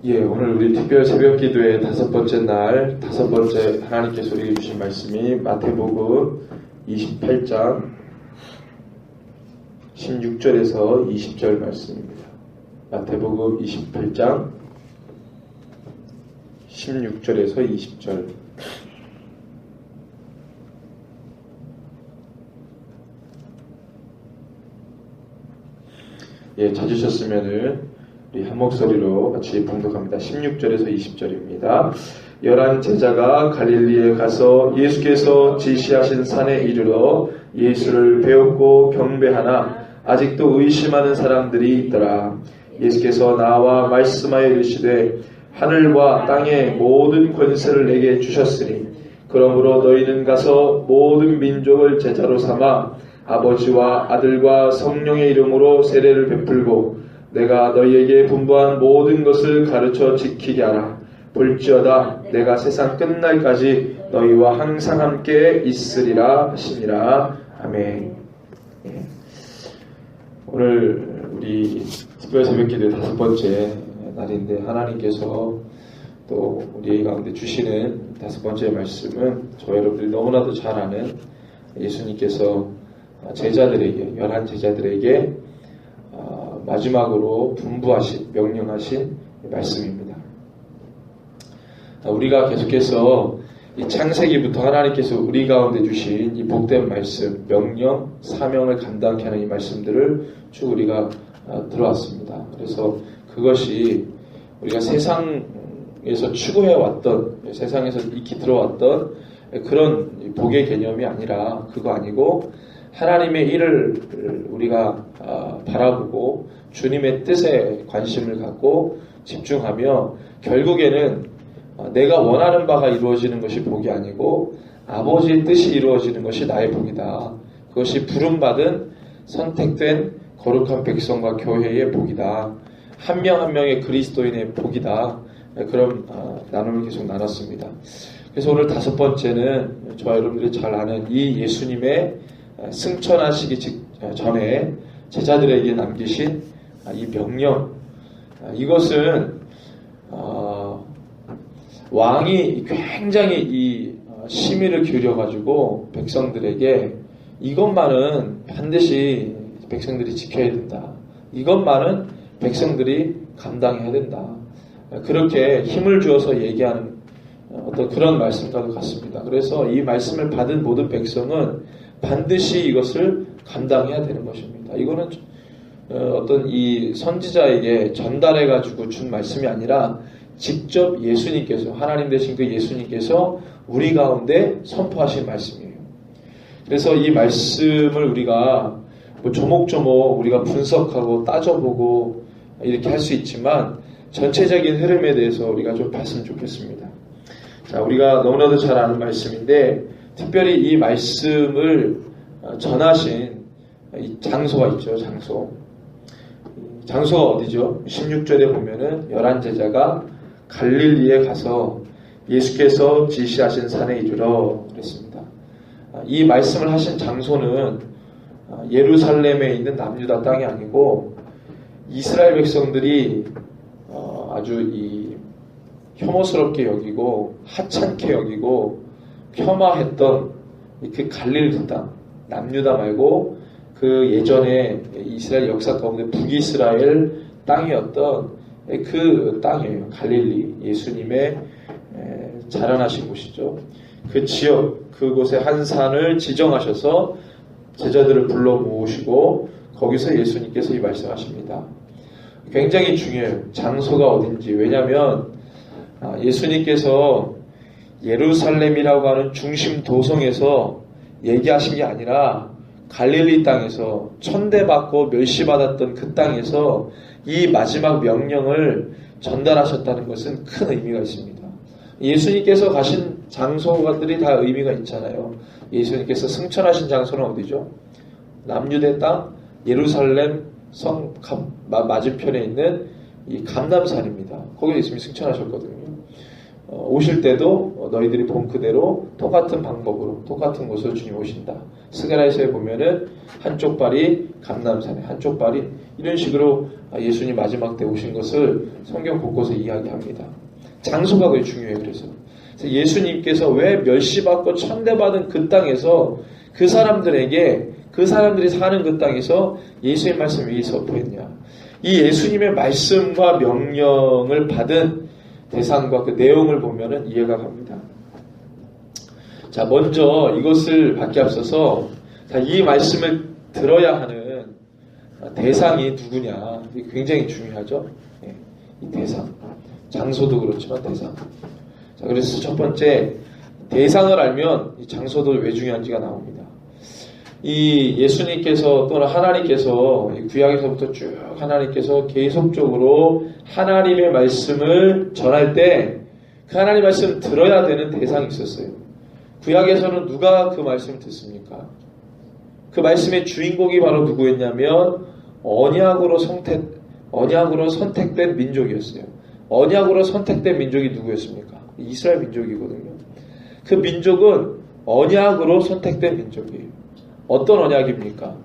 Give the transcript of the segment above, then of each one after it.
오늘 우리 특별 새벽 기도의 5번째 날, 5번째 하나님께서 우리에게 주신 말씀이 마태복음 28장 16절에서 20절 말씀입니다. 마태복음 28장 16절에서 20절. 찾으셨으면은 우리 한 목소리로 같이 봉독합니다. 16절에서 20절입니다. 11 제자가 갈릴리에 가서 예수께서 지시하신 산에 이르러 예수를 배웠고 경배하나 아직도 의심하는 사람들이 있더라. 예수께서 나와 말씀하여 이르시되 하늘과 땅의 모든 권세를 내게 주셨으니 그러므로 너희는 가서 모든 민족을 제자로 삼아 아버지와 아들과 성령의 이름으로 세례를 베풀고 내가 너희에게 분부한 모든 것을 가르쳐 지키게 하라. 볼지어다 내가 세상 끝날까지 너희와 항상 함께 있으리라 하시니라. 아멘. 오늘 우리 특별 새벽기도의 5번째 날인데 하나님께서 또 우리 가운데 주시는 5번째 말씀은 저 여러분들이 너무나도 잘 아는 예수님께서 제자들에게 11 제자들에게 마지막으로 분부하신 명령하신 말씀입니다. 우리가 계속해서 이 창세기부터 하나님께서 우리 가운데 주신 이 복된 말씀, 명령, 사명을 감당케 하는 이 말씀들을 쭉 우리가 들어왔습니다. 그래서 그것이 우리가 세상에서 추구해왔던, 세상에서 익히 들어왔던 그런 복의 개념이 아니라 그거 아니고 하나님의 일을 우리가 바라보고 주님의 뜻에 관심을 갖고 집중하며 결국에는 내가 원하는 바가 이루어지는 것이 복이 아니고 아버지의 뜻이 이루어지는 것이 나의 복이다. 그것이 부름받은 선택된 거룩한 백성과 교회의 복이다. 한 명 한 명의 그리스도인의 복이다. 그런 나눔을 계속 나눴습니다. 그래서 오늘 5번째는 저와 여러분들이 잘 아는 이 예수님의 승천하시기 전에 제자들에게 남기신 이 명령, 이것은 왕이 굉장히 이 심의를 기울여가지고 백성들에게 이것만은 반드시 백성들이 지켜야 된다. 이것만은 백성들이 감당해야 된다. 그렇게 힘을 주어서 얘기하는 어떤 그런 말씀과도 같습니다. 그래서 이 말씀을 받은 모든 백성은 반드시 이것을 감당해야 되는 것입니다. 이거는 어떤 이 선지자에게 전달해가지고 준 말씀이 아니라 직접 예수님께서, 하나님 되신 그 예수님께서 우리 가운데 선포하신 말씀이에요. 그래서 이 말씀을 우리가 조목조목 우리가 분석하고 따져보고 이렇게 할 수 있지만 전체적인 흐름에 대해서 우리가 좀 봤으면 좋겠습니다. 자, 우리가 너무나도 잘 아는 말씀인데 특별히 이 말씀을 전하신 이 장소가 있죠. 장소가 어디죠? 16절에 보면은 11 제자가 갈릴리에 가서 예수께서 지시하신 산에 이르러 그랬습니다. 이 말씀을 하신 장소는 예루살렘에 있는 남유다 땅이 아니고 이스라엘 백성들이 아주 이 혐오스럽게 여기고 하찮게 여기고 폄하했던 그 갈릴리 땅, 남유다 말고 그 예전에 이스라엘 역사 가운데 북이스라엘 땅이었던 그 땅이에요. 갈릴리, 예수님의 자라나신 곳이죠. 그 지역, 그곳에 한 산을 지정하셔서 제자들을 불러 모으시고 거기서 예수님께서 이 말씀하십니다. 굉장히 중요해요. 장소가 어딘지. 왜냐하면 예수님께서 예루살렘이라고 하는 중심 도성에서 얘기하신 게 아니라 갈릴리 땅에서 천대받고 멸시받았던 그 땅에서 이 마지막 명령을 전달하셨다는 것은 큰 의미가 있습니다. 예수님께서 가신 장소들이 다 의미가 있잖아요. 예수님께서 승천하신 장소는 어디죠? 남유대 땅 예루살렘 성 맞은편에 있는 이 감람산입니다. 거기에 예수님이 승천하셨거든요. 오실 때도 너희들이 본 그대로 똑같은 방법으로 똑같은 곳으로 주님 오신다. 스가랴서에 보면은 한쪽 발이 감람산에 한쪽 발이 이런 식으로 예수님 마지막 때 오신 것을 성경 곳곳에 이야기합니다. 장소가 그게 중요해요. 그래서 예수님께서 왜 멸시받고 천대받은 그 땅에서 그 사람들이 사는 그 땅에서 예수의 말씀을 왜 선포했냐. 이 예수님의 말씀과 명령을 받은 대상과 그 내용을 보면은 이해가 갑니다. 자, 먼저 이것을 받기 앞서서 이 말씀을 들어야 하는 대상이 누구냐. 이게 굉장히 중요하죠. 이 대상. 장소도 그렇지만 대상. 자, 그래서 첫 번째, 대상을 알면 이 장소도 왜 중요한지가 나옵니다. 이 예수님께서 또는 하나님께서 구약에서부터 쭉 하나님께서 계속적으로 하나님의 말씀을 전할 때 그 하나님의 말씀을 들어야 되는 대상이 있었어요. 구약에서는 누가 그 말씀을 듣습니까? 그 말씀의 주인공이 바로 누구였냐면 언약으로 선택된 민족이었어요. 언약으로 선택된 민족이 누구였습니까? 이스라엘 민족이거든요. 그 민족은 언약으로 선택된 민족이에요. 어떤 언약입니까?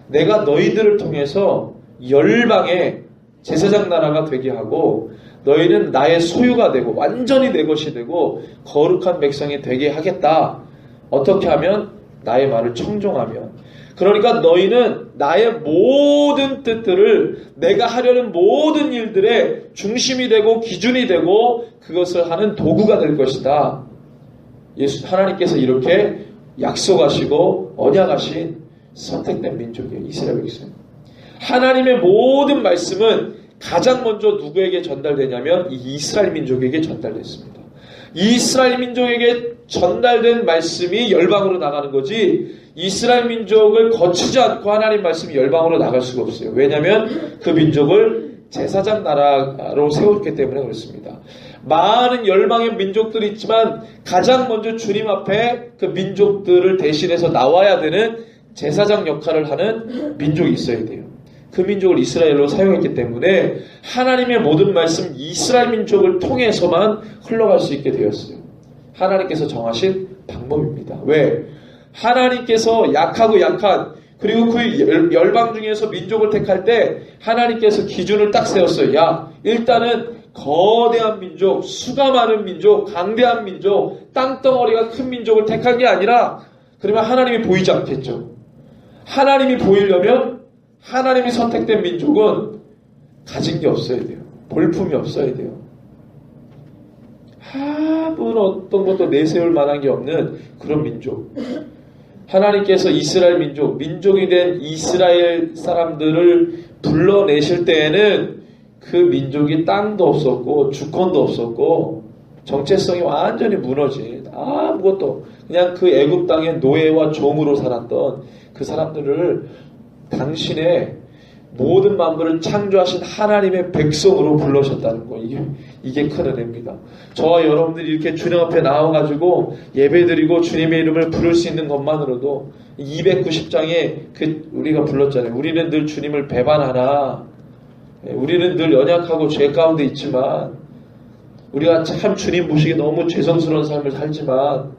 내가 너희들을 통해서 열방의 제사장 나라가 되게 하고 너희는 나의 소유가 되고 완전히 내 것이 되고 거룩한 백성이 되게 하겠다. 어떻게 하면? 나의 말을 청종하면. 그러니까 너희는 나의 모든 뜻들을 내가 하려는 모든 일들의 중심이 되고 기준이 되고 그것을 하는 도구가 될 것이다. 하나님께서 이렇게 약속하시고 언약하신 선택된 민족이에요. 이스라엘 백성. 하나님의 모든 말씀은 가장 먼저 누구에게 전달되냐면 이 이스라엘 민족에게 전달됐습니다. 이스라엘 민족에게 전달된 말씀이 열방으로 나가는 거지 이스라엘 민족을 거치지 않고 하나님 말씀이 열방으로 나갈 수가 없어요. 왜냐하면 그 민족을 제사장 나라로 세웠기 때문에 그렇습니다. 많은 열방의 민족들이 있지만 가장 먼저 주님 앞에 그 민족들을 대신해서 나와야 되는 제사장 역할을 하는 민족이 있어야 돼요. 그 민족을 이스라엘로 사용했기 때문에 하나님의 모든 말씀 이스라엘 민족을 통해서만 흘러갈 수 있게 되었어요. 하나님께서 정하신 방법입니다. 왜? 하나님께서 약하고 약한 그리고 그 열방 중에서 민족을 택할 때 하나님께서 기준을 딱 세웠어요. 야, 일단은 거대한 민족, 수가 많은 민족, 강대한 민족, 땅덩어리가 큰 민족을 택한 게 아니라 그러면 하나님이 보이지 않겠죠. 하나님이 보이려면 하나님이 선택된 민족은 가진 게 없어야 돼요. 볼품이 없어야 돼요. 아무런 어떤 것도 내세울 만한 게 없는 그런 민족. 하나님께서 이스라엘 민족, 민족이 된 이스라엘 사람들을 불러내실 때에는 그 민족이 땅도 없었고 주권도 없었고 정체성이 완전히 무너진 아무것도 그냥 그 애굽 땅의 노예와 종으로 살았던 그 사람들을 당신의 모든 만물을 창조하신 하나님의 백성으로 불러셨다는 거. 이게 큰 은혜입니다. 저와 여러분들이 이렇게 주님 앞에 나와가지고 예배드리고 주님의 이름을 부를 수 있는 것만으로도 290장에 우리가 불렀잖아요. 우리는 늘 주님을 배반하나 우리는 늘 연약하고 죄 가운데 있지만 우리가 참 주님 보시기에 너무 죄성스러운 삶을 살지만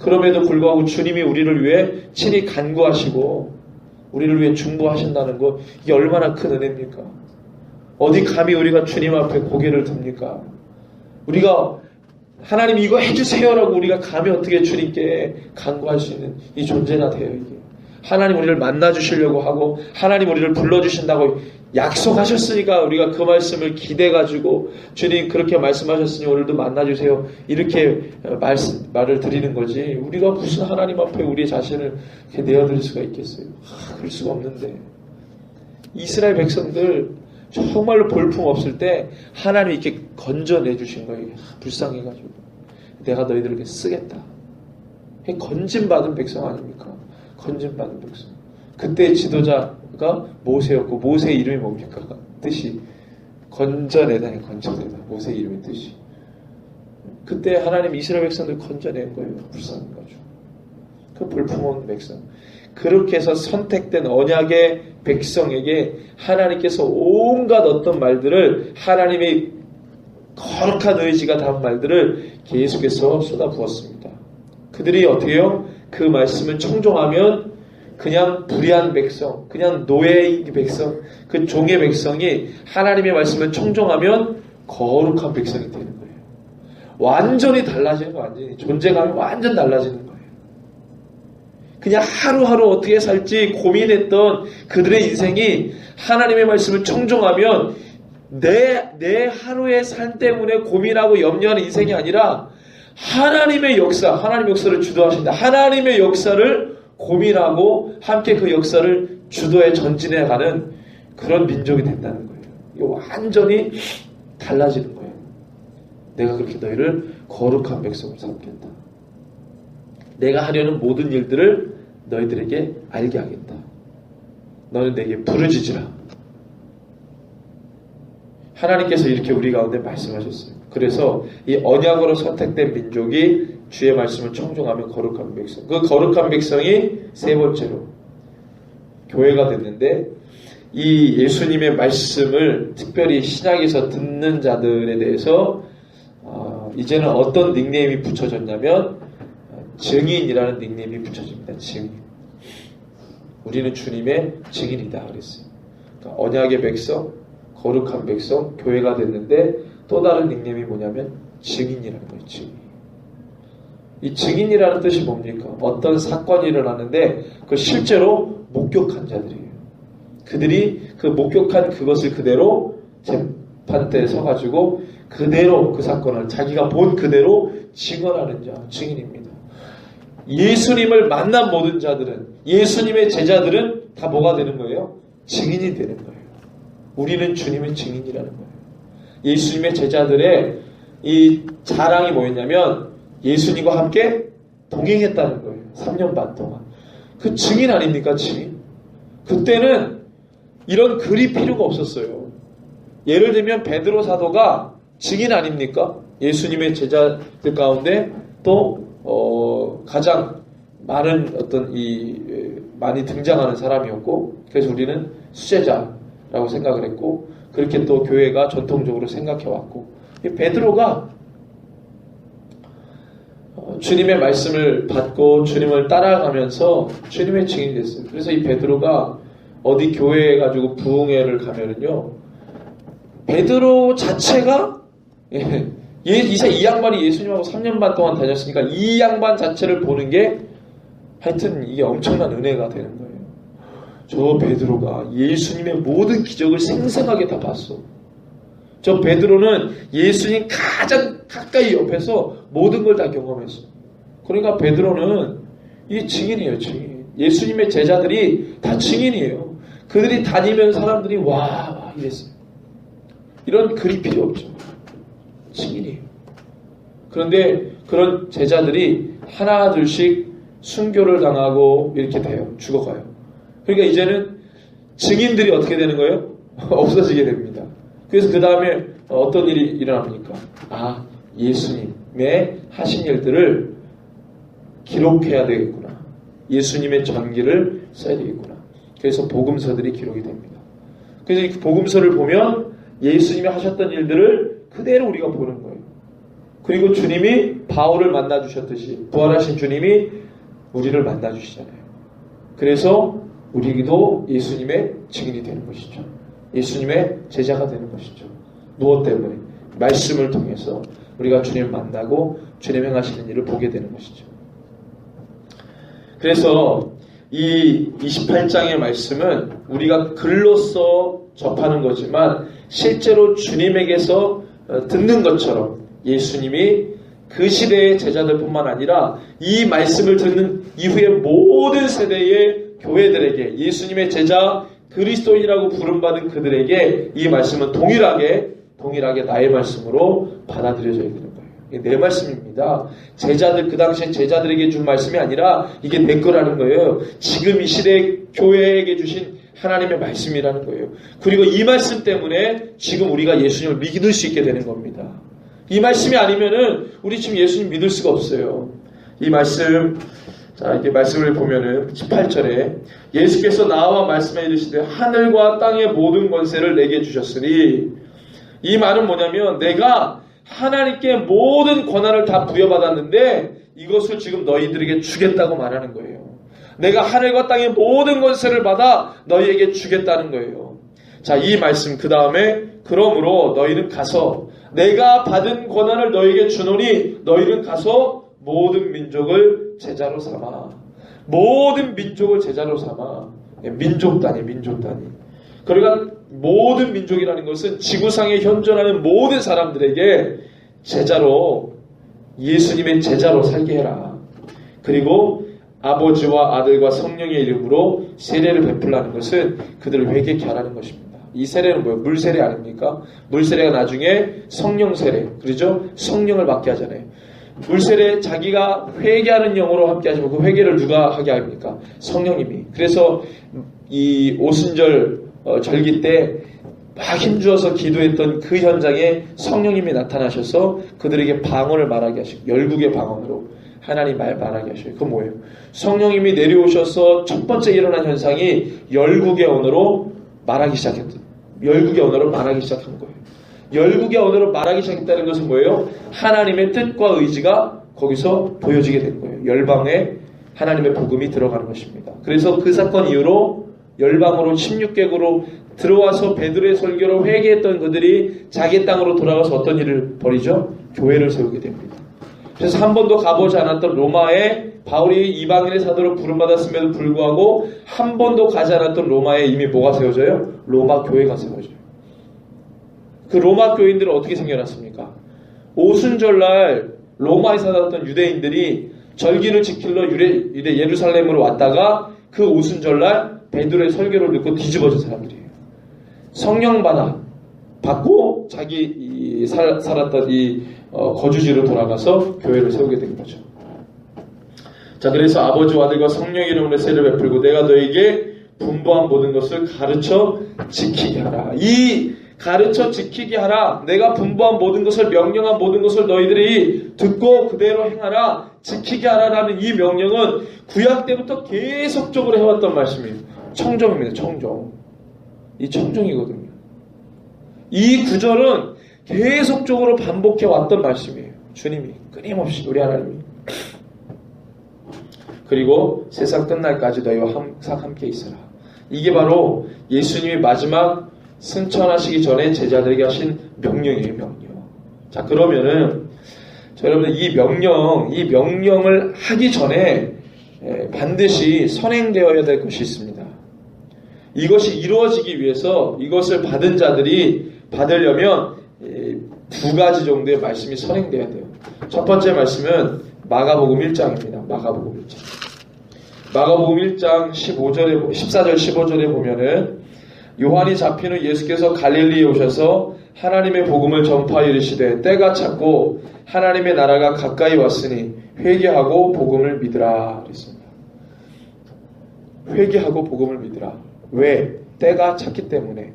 그럼에도 불구하고 주님이 우리를 위해 친히 간구하시고 우리를 위해 중보하신다는 거 이게 얼마나 큰 은혜입니까? 어디 감히 우리가 주님 앞에 고개를 듭니까? 우리가 하나님 이거 해주세요라고 우리가 감히 어떻게 주님께 간구할 수 있는 이 존재가 돼요. 이게 하나님 우리를 만나주시려고 하고 하나님 우리를 불러주신다고 약속하셨으니까 우리가 그 말씀을 기대가지고 주님 그렇게 말씀하셨으니 오늘도 만나주세요 이렇게 말을 드리는 거지 우리가 무슨 하나님 앞에 우리 자신을 이렇게 내어드릴 수가 있겠어요. 그럴 수가 없는데 이스라엘 백성들 정말로 볼품 없을 때 하나님이 이렇게 건져내주신 거예요. 불쌍해가지고 내가 너희들에게 쓰겠다. 건진받은 백성 아닙니까? 건진받은 백성. 그때 지도자가 모세였고 모세의 이름이 뭡니까? 뜻이 건져내다. 모세의 이름의 뜻이. 그때 하나님 이스라엘 백성들 건져낸 거예요. 불쌍해가지고. 그 볼품없는 백성. 그렇게 해서 선택된 언약의 백성에게 하나님께서 온갖 어떤 말들을 하나님의 거룩한 의지가 담은 말들을 계속해서 쏟아부었습니다. 그들이 어떻게 해요? 그 말씀을 청종하면 그냥 불의한 백성, 그냥 노예의 백성, 그 종의 백성이 하나님의 말씀을 청종하면 거룩한 백성이 되는 거예요. 완전히 달라지는 거예요. 완전히 존재감이 완전 달라지는 거예요. 그냥 하루하루 어떻게 살지 고민했던 그들의 인생이 하나님의 말씀을 청종하면 내 하루의 삶 때문에 고민하고 염려하는 인생이 아니라 하나님의 역사를 주도하신다. 하나님의 역사를 고민하고 함께 그 역사를 주도해 전진해가는 그런 민족이 된다는 거예요. 이게 완전히 달라지는 거예요. 내가 그렇게 너희를 거룩한 백성으로 삼겠다. 내가 하려는 모든 일들을 너희들에게 알게 하겠다. 너는 내게 부르짖으라. 하나님께서 이렇게 우리 가운데 말씀하셨어요. 그래서 이 언약으로 선택된 민족이 주의 말씀을 청종하면 거룩한 백성. 그 거룩한 백성이 세 번째로 교회가 됐는데, 이 예수님의 말씀을 특별히 신약에서 듣는 자들에 대해서 이제는 어떤 닉네임이 붙여졌냐면 증인이라는 닉네임이 붙여집니다. 증인. 우리는 주님의 증인이다 그랬어요. 그러니까 언약의 백성, 거룩한 백성, 교회가 됐는데 또 다른 닉네임이 뭐냐면 증인이라는 거예요. 증인. 이 증인이라는 뜻이 뭡니까? 어떤 사건이 일어나는데 그걸 실제로 목격한 자들이에요. 그들이 그 목격한 그것을 그대로 재판대에 서가지고 그대로 그 사건을 자기가 본 그대로 증언하는 자, 증인입니다. 예수님을 만난 모든 자들은, 예수님의 제자들은 다 뭐가 되는 거예요? 증인이 되는 거예요. 우리는 주님의 증인이라는 거예요. 예수님의 제자들의 이 자랑이 뭐였냐면 예수님과 함께 동행했다는 거예요. 3년 반 동안. 그 증인 아닙니까? 증인. 그때는 이런 글이 필요가 없었어요. 예를 들면 베드로 사도가 증인 아닙니까? 예수님의 제자들 가운데 또 가장 많은 많이 등장하는 사람이었고, 그래서 우리는 수제자라고 생각을 했고, 그렇게 또 교회가 전통적으로 생각해왔고, 베드로가 주님의 말씀을 받고 주님을 따라가면서 주님의 증인이 됐어요. 그래서 이 베드로가 어디 교회에 가지고 부흥회를 가면은요, 베드로 자체가 이 양반이 예수님하고 3년 반 동안 다녔으니까 이 양반 자체를 보는 게 하여튼 이게 엄청난 은혜가 되는 거예요. 저 베드로가 예수님의 모든 기적을 생생하게 다 봤어. 저 베드로는 예수님 가장 가까이 옆에서 모든 걸 다 경험했어. 그러니까 베드로는 이 증인이에요, 증인. 예수님의 제자들이 다 증인이에요. 그들이 다니면 사람들이 와 이랬어요. 이런 글이 필요 없죠. 증인이에요. 그런데 그런 제자들이 하나 둘씩 순교를 당하고 이렇게 돼요. 죽어가요. 그러니까 이제는 증인들이 어떻게 되는 거예요? 없어지게 됩니다. 그래서 그 다음에 어떤 일이 일어납니까? 예수님의 하신 일들을 기록해야 되겠구나. 예수님의 전기를 써야 되겠구나. 그래서 복음서들이 기록이 됩니다. 그래서 이 복음서를 보면 예수님이 하셨던 일들을 그대로 우리가 보는 거예요. 그리고 주님이 바울을 만나주셨듯이 부활하신 주님이 우리를 만나주시잖아요. 그래서 우리도 예수님의 증인이 되는 것이죠. 예수님의 제자가 되는 것이죠. 무엇 때문에? 말씀을 통해서 우리가 주님을 만나고 주님 행하시는 일을 보게 되는 것이죠. 그래서 이 28장의 말씀은 우리가 글로써 접하는 거지만 실제로 주님에게서 듣는 것처럼 예수님이 그 시대의 제자들뿐만 아니라 이 말씀을 듣는 이후의 모든 세대의 교회들에게, 예수님의 제자 그리스도인이라고 부름받은 그들에게 이 말씀은 동일하게 나의 말씀으로 받아들여져야 되는 거예요. 이게 내 말씀입니다. 제자들, 그 당시에 제자들에게 준 말씀이 아니라 이게 내 거라는 거예요. 지금 이 시대 교회에게 주신 하나님의 말씀이라는 거예요. 그리고 이 말씀 때문에 지금 우리가 예수님을 믿을 수 있게 되는 겁니다. 이 말씀이 아니면은 우리 지금 예수님 믿을 수가 없어요. 이 말씀, 자, 이렇게 말씀을 보면은 18절에 예수께서 나와 말씀해 이르시되 하늘과 땅의 모든 권세를 내게 주셨으니 이 말은 뭐냐면 내가 하나님께 모든 권한을 다 부여받았는데 이것을 지금 너희들에게 주겠다고 말하는 거예요. 내가 하늘과 땅의 모든 권세를 받아 너희에게 주겠다는 거예요. 자, 이 말씀 그 다음에 그러므로 너희는 가서 내가 받은 권한을 너희에게 주노니 너희는 가서 모든 민족을 제자로 삼아. 모든 민족을 제자로 삼아. 민족 단위. 그러니까 모든 민족이라는 것은 지구상에 현존하는 모든 사람들에게 제자로, 예수님의 제자로 살게 해라. 그리고 아버지와 아들과 성령의 이름으로 세례를 베풀라는 것은 그들을 회개케 하라는 것입니다. 이 세례는 뭐예요? 물세례 아닙니까? 물세례가 나중에 성령 세례, 그렇죠? 성령을 받게 하잖아요. 물세례 자기가 회개하는 영으로 함께 하지만 그 회개를 누가 하게 합니까? 성령님이. 그래서 이 오순절 절기 때 막 힘주어서 기도했던 그 현장에 성령님이 나타나셔서 그들에게 방언을 말하게 하시고 열국의 방언으로 하나님 말 말하게 하셔요. 그건 뭐예요? 성령님이 내려오셔서 첫 번째 일어난 현상이 열국의 언어로 말하기 시작했던, 열국의 언어로 말하기 시작한 거예요. 열국의 언어로 말하기 시작했다는 것은 뭐예요? 하나님의 뜻과 의지가 거기서 보여지게 된 거예요. 열방에 하나님의 복음이 들어가는 것입니다. 그래서 그 사건 이후로 열방으로 16개국으로 들어와서 베드로의 설교로 회개했던 그들이 자기 땅으로 돌아가서 어떤 일을 벌이죠? 교회를 세우게 됩니다. 그래서 한 번도 가보지 않았던 로마에 바울이 이방인의 사도로 부름받았음에도 불구하고 한 번도 가지 않았던 로마에 이미 뭐가 세워져요? 로마 교회가 세워져요. 그 로마 교인들은 어떻게 생겨났습니까? 오순절날 로마에 살았던 유대인들이 절기를 지키러 예루살렘으로 왔다가 그 오순절날 베드로의 설교를 듣고 뒤집어진 사람들이에요. 성령 받고 자기 살았던 이 거주지로 돌아가서 교회를 세우게 된 거죠. 자, 그래서 아버지와 아들과 성령의 이름으로 세례를 베풀고 내가 너에게 분부한 모든 것을 가르쳐 지키게 하라. 이 가르쳐 지키게 하라. 내가 분부한 모든 것을, 명령한 모든 것을 너희들이 듣고 그대로 행하라. 지키게 하라라는 이 명령은 구약 때부터 계속적으로 해왔던 말씀이에요. 청정입니다. 청정. 이 청정이거든요. 이 구절은 계속적으로 반복해 왔던 말씀이에요. 주님이 끊임없이, 우리 하나님이. 그리고 세상 끝날까지 너희와 항상 함께 있어라. 이게 바로 예수님이 마지막 승천하시기 전에 제자들에게 하신 명령이에요. 명령. 자, 그러면은 여러분들 이 명령을 하기 전에 반드시 선행되어야 될 것이 있습니다. 이것이 이루어지기 위해서 이것을 받은 자들이 받으려면 두 가지 정도의 말씀이 선행돼야 돼요. 첫 번째 말씀은 마가복음 1장입니다. 마가복음 1장 14절 15절에 보면은 요한이 잡힌 후 예수께서 갈릴리에 오셔서 하나님의 복음을 전파하여 이르시되 때가 찼고 하나님의 나라가 가까이 왔으니 회개하고 복음을 믿으라 그랬습니다. 회개하고 복음을 믿으라. 왜? 때가 찼기 때문에.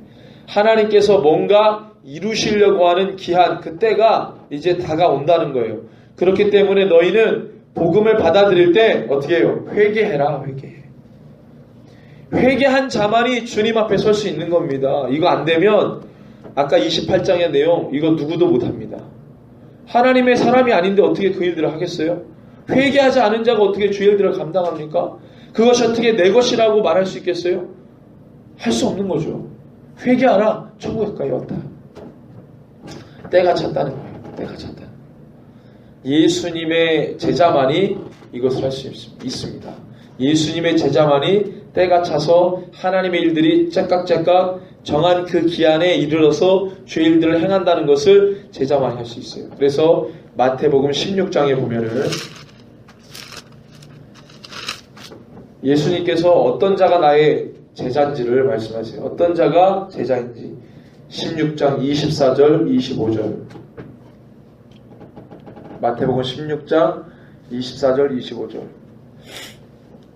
하나님께서 뭔가 이루시려고 하는 기한, 그 때가 이제 다가온다는 거예요. 그렇기 때문에 너희는 복음을 받아들일 때 어떻게 해요? 회개해라. 회개한 자만이 주님 앞에 설 수 있는 겁니다. 이거 안 되면 아까 28장의 내용 이거 누구도 못합니다. 하나님의 사람이 아닌데 어떻게 그 일들을 하겠어요? 회개하지 않은 자가 어떻게 주 일들을 감당합니까? 그것이 어떻게 내 것이라고 말할 수 있겠어요? 할 수 없는 거죠. 회개하라. 천국 가까이 왔다. 때가 찼다는 거예요. 때가 찼다. 예수님의 제자만이 이것을 할 수 있습니다. 예수님의 제자만이 때가 차서 하나님의 일들이 째깍째깍 정한 그 기한에 이르러서 주의 일들을 행한다는 것을 제자만이 할 수 있어요. 그래서 마태복음 16장에 보면은 예수님께서 어떤 자가 나의 제자인지를 말씀하세요. 어떤 자가 제자인지. 16장 24절 25절. 마태복음 16장 24절 25절.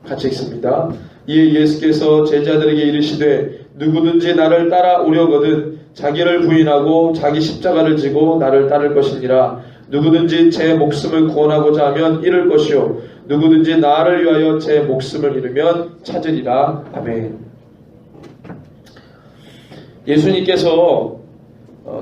같이 읽습니다. 이에 예수께서 제자들에게 이르시되 누구든지 나를 따라오려거든 자기를 부인하고 자기 십자가를 지고 나를 따를 것이니라. 누구든지 제 목숨을 구원하고자 하면 잃을 것이요 누구든지 나를 위하여 제 목숨을 잃으면 찾으리라. 아멘. 예수님께서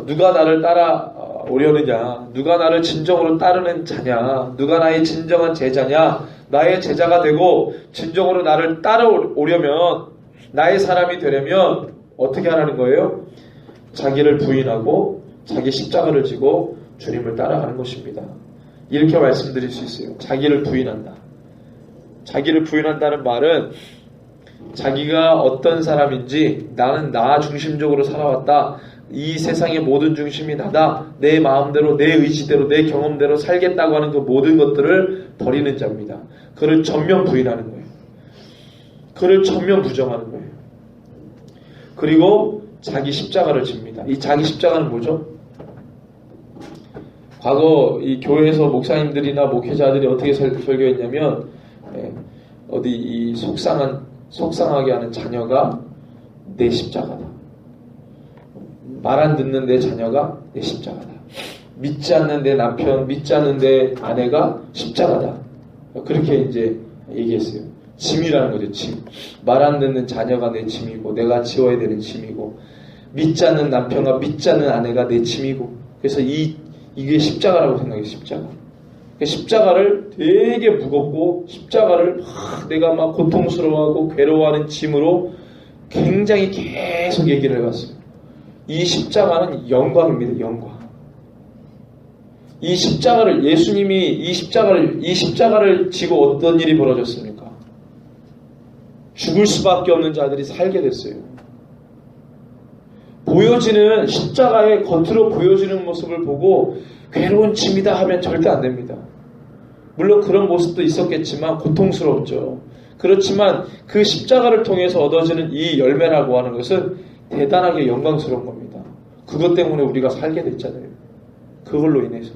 누가 나를 따라오려느냐, 누가 나를 진정으로 따르는 자냐, 누가 나의 진정한 제자냐, 나의 제자가 되고 진정으로 나를 따라오려면, 나의 사람이 되려면 어떻게 하라는 거예요? 자기를 부인하고 자기 십자가를 지고 주님을 따라가는 것입니다. 이렇게 말씀드릴 수 있어요. 자기를 부인한다. 자기를 부인한다는 말은 자기가 어떤 사람인지, 나는 나 중심적으로 살아왔다, 이 세상의 모든 중심이 나다, 내 마음대로, 내 의지대로, 내 경험대로 살겠다고 하는 그 모든 것들을 버리는 자입니다. 그를 전면 부인하는 거예요. 그를 전면 부정하는 거예요. 그리고 자기 십자가를 집니다. 이 자기 십자가는 뭐죠? 과거 이 교회에서 목사님들이나 목회자들이 어떻게 설교했냐면, 어디 이 속상하게 하는 자녀가 내 십자가다. 말 안 듣는 내 자녀가 내 십자가다. 믿지 않는 내 남편, 믿지 않는 내 아내가 십자가다. 그렇게 이제 얘기했어요. 짐이라는 거죠, 짐. 말 안 듣는 자녀가 내 짐이고, 내가 지워야 되는 짐이고, 믿지 않는 남편과 믿지 않는 아내가 내 짐이고, 그래서 이게 십자가라고 생각해요, 십자가. 십자가를 되게 무겁고, 십자가를 내가 막 고통스러워하고 괴로워하는 짐으로 굉장히 계속 얘기를 해봤어요. 이 십자가는 영광입니다, 영광. 이 십자가를, 예수님이 이 십자가를 지고 어떤 일이 벌어졌습니까? 죽을 수밖에 없는 자들이 살게 됐어요. 보여지는, 십자가의 겉으로 보여지는 모습을 보고 괴로운 짐이다 하면 절대 안 됩니다. 물론 그런 모습도 있었겠지만 고통스럽죠. 그렇지만 그 십자가를 통해서 얻어지는 이 열매라고 하는 것은 대단하게 영광스러운 겁니다. 그것 때문에 우리가 살게 됐잖아요. 그걸로 인해서.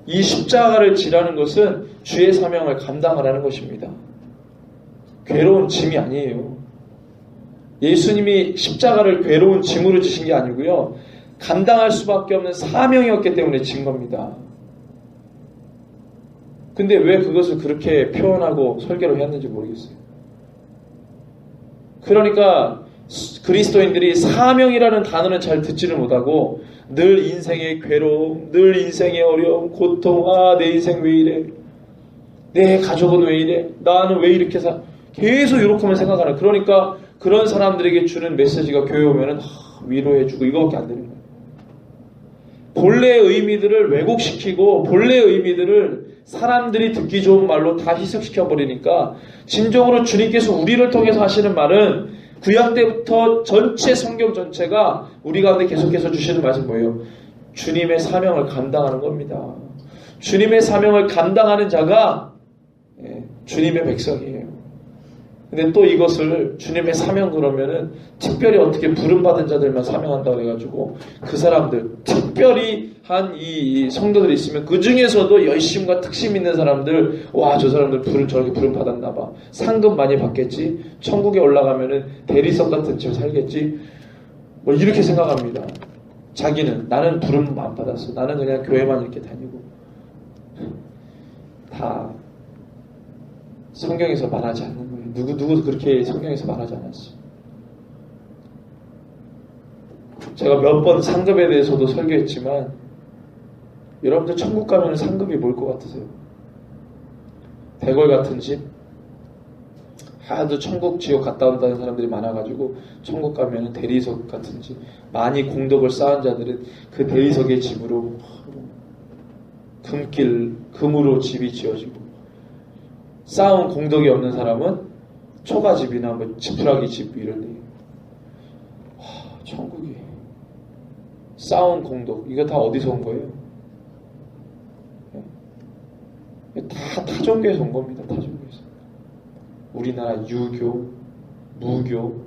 이 십자가를 지라는 것은 주의 사명을 감당하라는 것입니다. 괴로운 짐이 아니에요. 예수님이 십자가를 괴로운 짐으로 지신 게 아니고요, 감당할 수밖에 없는 사명이었기 때문에 진 겁니다. 근데 왜 그것을 그렇게 표현하고 설교를 했는지 모르겠어요. 그러니까 그리스도인들이 사명이라는 단어는 잘 듣지를 못하고 늘 인생의 괴로움, 늘 인생의 어려움, 고통, 내 인생 왜 이래, 내 가족은 왜 이래, 나는 왜 이렇게 계속 이렇게만 생각하는. 그러니까 그런 사람들에게 주는 메시지가 교회 오면은 위로해주고 이거밖에 안 되는 거예요. 본래의 의미들을 왜곡시키고 본래의 의미들을 사람들이 듣기 좋은 말로 다 희석시켜버리니까, 진정으로 주님께서 우리를 통해서 하시는 말은 구약 때부터 전체 성경 전체가 우리 가운데 계속해서 주시는 말씀 뭐예요? 주님의 사명을 감당하는 겁니다. 주님의 사명을 감당하는 자가 주님의 백성이에요. 근데 또 이것을 주님의 사명 그러면은 특별히 어떻게 부름받은 자들만 사명한다고 해가지고 그 사람들, 특별히 한 이 성도들이 있으면 그 중에서도 열심과 특심 있는 사람들, 저 사람들 저렇게 부름 받았나봐, 상급 많이 받겠지, 천국에 올라가면은 대리석 같은 집 살겠지, 뭐 이렇게 생각합니다. 자기는 나는 부름 안 받았어, 나는 그냥 교회만 이렇게 다니고. 다 성경에서 말하지 않는 거예요. 누구도 그렇게 성경에서 말하지 않았어요. 제가 몇 번 상급에 대해서도 설교했지만, 여러분들 천국 가면 상급이 뭘 것 같으세요? 대궐 같은 집? 하도 천국 지옥 갔다 온다는 사람들이 많아가지고 천국 가면 대리석 같은 집, 많이 공덕을 쌓은 자들은 그 대리석의 집으로 금으로 집이 지어지고, 쌓은 공덕이 없는 사람은 초가집이나 뭐 지푸라기 집 이런 데. 천국이 쌓은 공덕, 이거 다 어디서 온 거예요? 다 타종교에서 온 겁니다. 타종교에서. 우리나라 유교, 무교,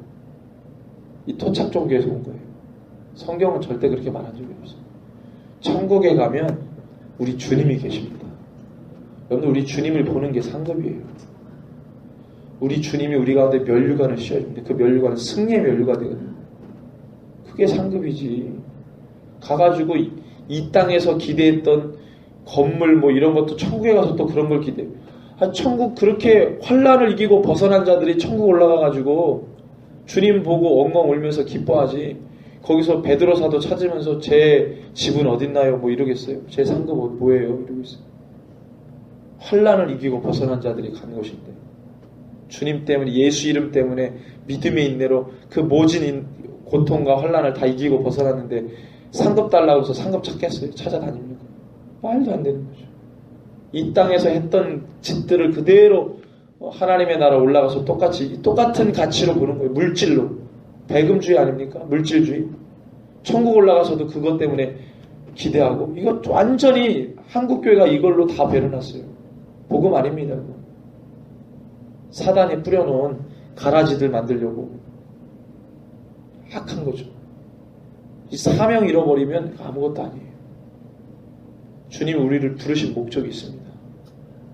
이 토착 종교에서 온 거예요. 성경은 절대 그렇게 말한 적이 없어요. 천국에 가면 우리 주님이 계십니다. 여러분들, 우리 주님을 보는 게 상급이에요. 우리 주님이 우리 가운데 면류관을 씌워줍니다. 그 면류관은 승리의 면류관이거든요. 그게 상급이지. 가가지고 이 땅에서 기대했던 건물 뭐 이런 것도 천국에 가서 또 그런 걸 천국, 그렇게 환난을 이기고 벗어난 자들이 천국 올라가가지고 주님 보고 엉엉 울면서 기뻐하지. 거기서 베드로 사도 찾으면서 제 집은 어딨나요? 뭐 이러겠어요. 제 상급 뭐예요? 이러고 있어요. 환난을 이기고 벗어난 자들이 간 곳인데 주님 때문에, 예수 이름 때문에 믿음의 인내로 그 모진 고통과 환난을 다 이기고 벗어났는데 상급 달라고 해서 상급 찾겠어요? 찾아다닙니까? 말도 안 되는 거죠. 이 땅에서 했던 짓들을 그대로 하나님의 나라 올라가서 똑같은 가치로 보는 거예요. 물질로. 배금주의 아닙니까? 물질주의. 천국 올라가서도 그것 때문에 기대하고, 이거 완전히 한국교회가 이걸로 다 배려놨어요. 복음 아닙니다. 사단이 뿌려놓은 가라지들 만들려고 악한 거죠. 이 사명 잃어버리면 아무것도 아니에요. 주님이 우리를 부르신 목적이 있습니다.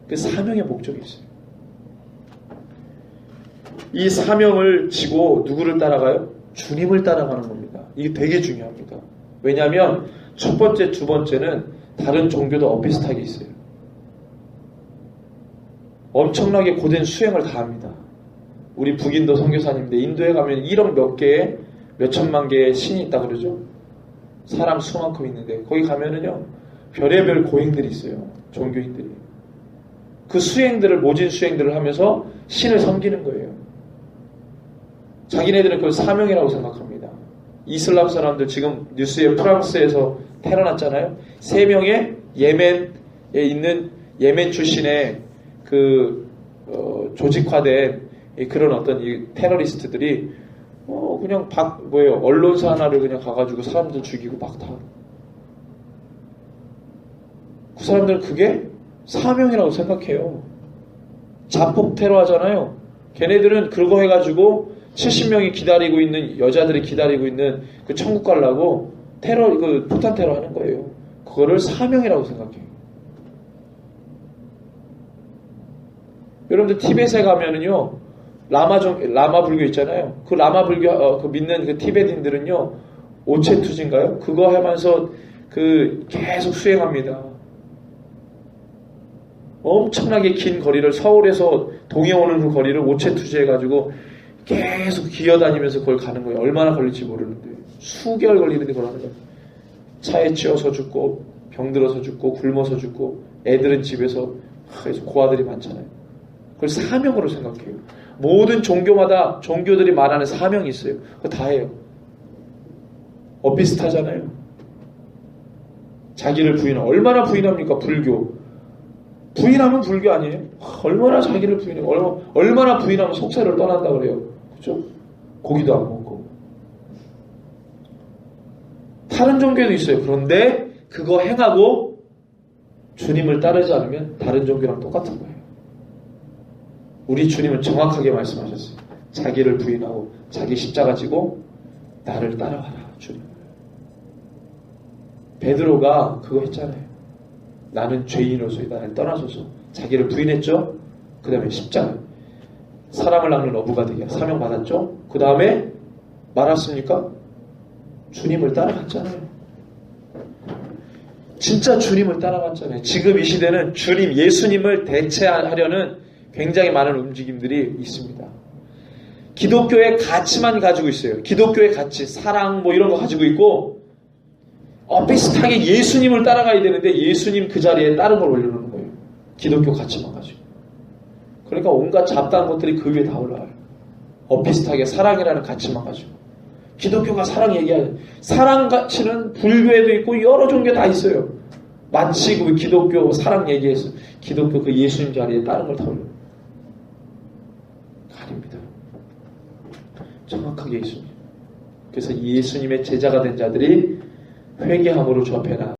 그 사명의 목적이 있어요. 이 사명을 지고 누구를 따라가요? 주님을 따라가는 겁니다. 이게 되게 중요합니다. 왜냐하면 첫 번째, 두 번째는 다른 종교도 엇비슷하게 있어요. 엄청나게 고된 수행을 다 합니다. 우리 북인도 선교사님인데 인도에 가면 1억 몇 개의 몇 천만 개의 신이 있다 그러죠. 사람 수만큼 있는데 거기 가면은요 별의별 고행들이 있어요. 종교인들이. 그 수행들을, 모진 수행들을 하면서 신을 섬기는 거예요. 자기네들은 그걸 사명이라고 생각합니다. 이슬람 사람들 지금 뉴스에 프랑스에서 테러 났잖아요. 3명의 예멘에 있는 예멘 출신의 조직화된 그런 어떤 이 테러리스트들이 그냥 언론사 하나를 그냥 가가지고 사람들 죽이고 막 다. 그 사람들은 그게 사명이라고 생각해요. 자폭 테러 하잖아요. 걔네들은 그거 해가지고 70명이 기다리고 있는, 여자들이 기다리고 있는 그 천국 가려고 폭탄 테러 하는 거예요. 그거를 사명이라고 생각해요. 여러분들 티벳에 가면은요, 라마 불교 있잖아요. 그 라마 불교, 믿는 그 티베트인들은요, 오체투지인가요? 그거 하면서 계속 수행합니다. 엄청나게 긴 거리를, 서울에서 동해 오는 그 거리를 오체투지 해가지고 계속 기어다니면서 그걸 가는 거예요. 얼마나 걸릴지 모르는데. 수개월 걸리는데 그걸 하는 거예요. 차에 치여서 죽고, 병들어서 죽고, 굶어서 죽고, 애들은 집에서, 그래서 고아들이 많잖아요. 그걸 사명으로 생각해요. 모든 종교마다 종교들이 말하는 사명이 있어요. 그거 다 해요. 비슷하잖아요. 자기를 얼마나 부인합니까? 불교. 부인하면 불교 아니에요? 얼마나 자기를 부인해요. 얼마나 부인하면 속세를 떠난다 그래요. 그죠? 고기도 안 먹고. 다른 종교도 있어요. 그런데 그거 행하고 주님을 따르지 않으면 다른 종교랑 똑같은 거예요. 우리 주님은 정확하게 말씀하셨어요. 자기를 부인하고 자기 십자가 지고 나를 따라와라. 주님. 베드로가 그거 했잖아요. 나는 죄인으로서의 나를 떠나소서. 자기를 부인했죠. 그 다음에 십자가. 사람을 낚는 어부가 되게 사명 받았죠. 그 다음에 말았습니까? 주님을 따라갔잖아요. 진짜 주님을 따라갔잖아요. 지금 이 시대는 주님, 예수님을 대체하려는 굉장히 많은 움직임들이 있습니다. 기독교의 가치만 가지고 있어요. 기독교의 가치, 사랑 뭐 이런 거 가지고 있고 비슷하게 예수님을 따라가야 되는데 예수님 그 자리에 다른 걸 올려놓는 거예요. 기독교 가치만 가지고. 그러니까 온갖 잡다한 것들이 그 위에 다 올라와요. 비슷하게 사랑이라는 가치만 가지고. 기독교가 사랑 얘기하는, 사랑 가치는 불교에도 있고 여러 종교 다 있어요. 마치 그 기독교 사랑 얘기해서 기독교 그 예수님 자리에 다른 걸 다 올려요. 아닙니다. 정확하게 예수님. 그래서 예수님의 제자가 된 자들이 회개함으로 주 앞에 나